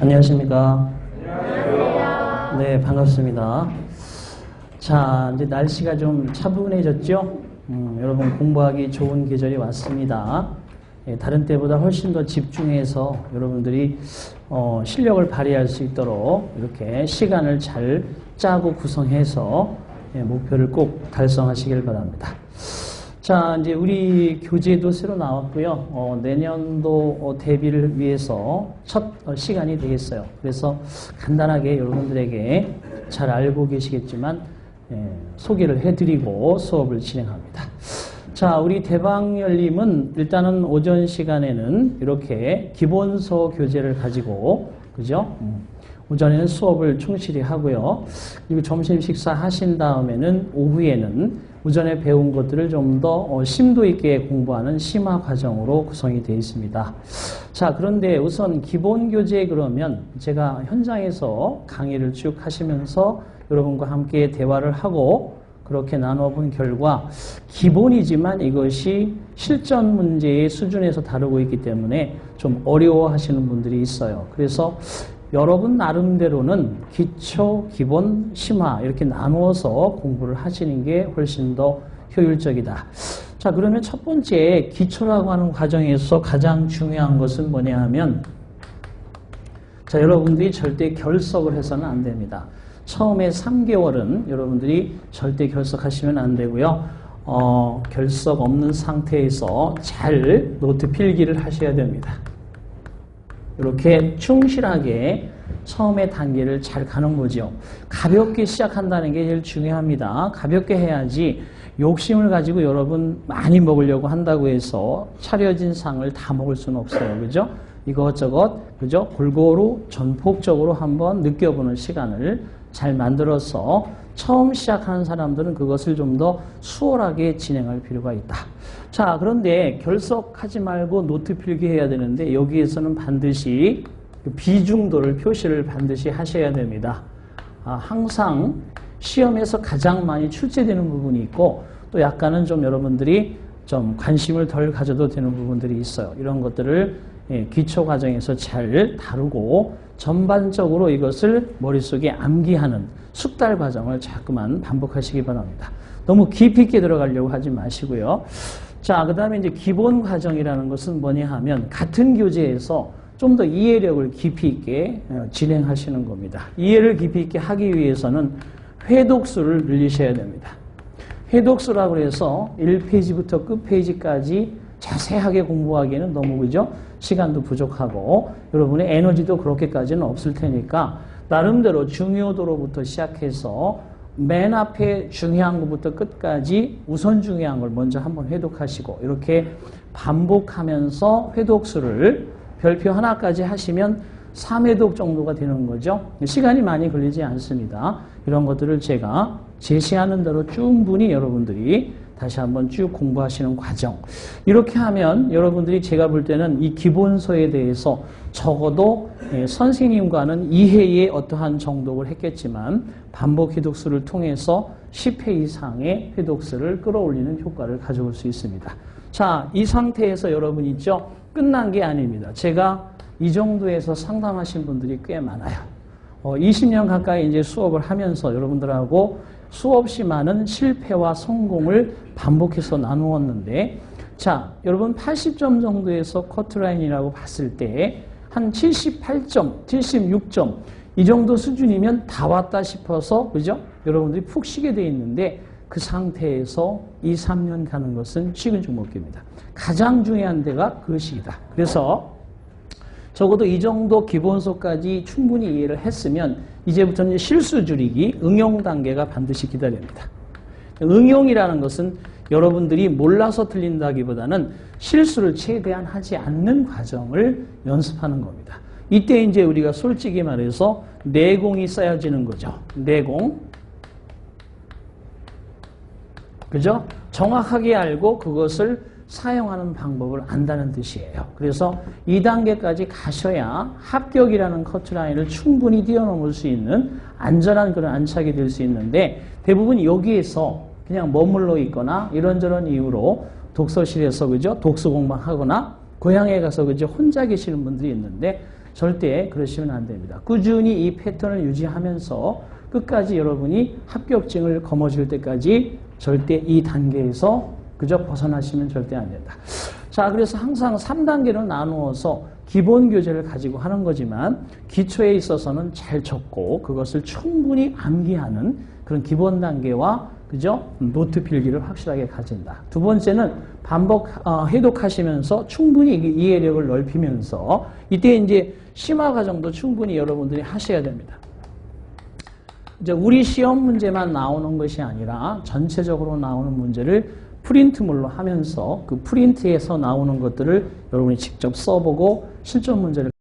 안녕하십니까? 안녕하세요. 네, 반갑습니다. 자, 이제 날씨가 좀 차분해졌죠? 여러분 공부하기 좋은 계절이 왔습니다. 다른 때보다 훨씬 더 집중해서 여러분들이 실력을 발휘할 수 있도록 이렇게 시간을 잘 짜고 구성해서 목표를 꼭 달성하시길 바랍니다. 자, 이제 우리 교재도 새로 나왔고요. 내년도 대비를 위해서 첫 시간이 되겠어요. 그래서 간단하게 여러분들에게 잘 알고 계시겠지만 소개를 해드리고 수업을 진행합니다. 자, 우리 대방열림은 일단은 오전 시간에는 이렇게 기본서 교재를 가지고, 그죠? 오전에는 수업을 충실히 하고요. 그리고 점심 식사 하신 다음에는 오후에는 오전에 배운 것들을 좀 더 심도 있게 공부하는 심화 과정으로 구성이 되어 있습니다. 자, 그런데 우선 기본 교재 그러면 제가 현장에서 강의를 쭉 하시면서 여러분과 함께 대화를 하고 그렇게 나눠본 결과 기본이지만 이것이 실전 문제의 수준에서 다루고 있기 때문에 좀 어려워하시는 분들이 있어요. 그래서 여러분 나름대로는 기초, 기본, 심화 이렇게 나누어서 공부를 하시는 게 훨씬 더 효율적이다. 자, 그러면 첫 번째 기초라고 하는 과정에서 가장 중요한 것은 뭐냐 하면, 자, 여러분들이 절대 결석을 해서는 안 됩니다. 처음에 3개월은 여러분들이 절대 결석하시면 안 되고요. 결석 없는 상태에서 잘 노트 필기를 하셔야 됩니다. 이렇게 충실하게 처음의 단계를 잘 가는 거죠. 가볍게 시작한다는 게 제일 중요합니다. 가볍게 해야지 욕심을 가지고 여러분 많이 먹으려고 한다고 해서 차려진 상을 다 먹을 수는 없어요. 그죠? 이것저것, 그죠? 골고루 전폭적으로 한번 느껴보는 시간을 잘 만들어서 처음 시작하는 사람들은 그것을 좀 더 수월하게 진행할 필요가 있다. 자, 그런데 결석하지 말고 노트 필기해야 되는데 여기에서는 반드시 비중도를 표시를 반드시 하셔야 됩니다. 항상 시험에서 가장 많이 출제되는 부분이 있고 또 약간은 좀 여러분들이 좀 관심을 덜 가져도 되는 부분들이 있어요. 이런 것들을 기초 과정에서 잘 다루고 전반적으로 이것을 머릿속에 암기하는 숙달 과정을 자꾸만 반복하시기 바랍니다. 너무 깊이 있게 들어가려고 하지 마시고요. 자, 그 다음에 이제 기본 과정이라는 것은 뭐냐 하면 같은 교재에서 좀 더 이해력을 깊이 있게 진행하시는 겁니다. 이해를 깊이 있게 하기 위해서는 회독수를 늘리셔야 됩니다. 회독수라고 해서 1페이지부터 끝페이지까지 자세하게 공부하기에는 너무, 그죠? 시간도 부족하고 여러분의 에너지도 그렇게까지는 없을 테니까 나름대로 중요도로부터 시작해서 맨 앞에 중요한 것부터 끝까지 우선 중요한 걸 먼저 한번 회독하시고 이렇게 반복하면서 회독수를 별표 하나까지 하시면 3회독 정도가 되는 거죠. 시간이 많이 걸리지 않습니다. 이런 것들을 제가 제시하는 대로 충분히 여러분들이 다시 한번 쭉 공부하시는 과정. 이렇게 하면 여러분들이 제가 볼 때는 이 기본서에 대해서 적어도 선생님과는 2회의 어떠한 정독을 했겠지만 반복 회독수를 통해서 10회 이상의 회독수를 끌어올리는 효과를 가져올 수 있습니다. 자, 이 상태에서 여러분 있죠? 끝난 게 아닙니다. 제가 이 정도에서 상담하신 분들이 꽤 많아요. 20년 가까이 이제 수업을 하면서 여러분들하고 수없이 많은 실패와 성공을 반복해서 나누었는데, 자, 여러분 80점 정도에서 커트라인이라고 봤을 때 한 78점, 76점 이 정도 수준이면 다 왔다 싶어서, 그죠? 여러분들이 푹 쉬게 돼 있는데 그 상태에서 2, 3년 가는 것은 식은 죽 먹기입니다. 가장 중요한 데가 그 시기다. 그래서 적어도 이 정도 기본서까지 충분히 이해를 했으면 이제부터는 실수 줄이기, 응용 단계가 반드시 기다립니다. 응용이라는 것은 여러분들이 몰라서 틀린다기보다는 실수를 최대한 하지 않는 과정을 연습하는 겁니다. 이때 이제 우리가 솔직히 말해서 내공이 쌓여지는 거죠. 내공. 그죠? 정확하게 알고 그것을 사용하는 방법을 안다는 뜻이에요. 그래서 2단계까지 가셔야 합격이라는 커트라인을 충분히 뛰어넘을 수 있는 안전한 그런 안착이 될 수 있는데 대부분 여기에서 그냥 머물러 있거나 이런저런 이유로 독서실에서, 그죠? 독서 공부하거나 고향에 가서, 그죠? 혼자 계시는 분들이 있는데 절대 그러시면 안 됩니다. 꾸준히 이 패턴을 유지하면서 끝까지 여러분이 합격증을 거머쥘 때까지 절대 이 단계에서 그저 벗어나시면 절대 안 된다. 자, 그래서 항상 3단계로 나누어서 기본 교재를 가지고 하는 거지만 기초에 있어서는 잘 적고 그것을 충분히 암기하는 그런 기본 단계와 그죠? 노트 필기를 확실하게 가진다. 두 번째는 반복 해독하시면서 충분히 이해력을 넓히면서 이때 이제 심화 과정도 충분히 여러분들이 하셔야 됩니다. 이제 우리 시험 문제만 나오는 것이 아니라 전체적으로 나오는 문제를 프린트물로 하면서 그 프린트에서 나오는 것들을 여러분이 직접 써보고 실전 문제를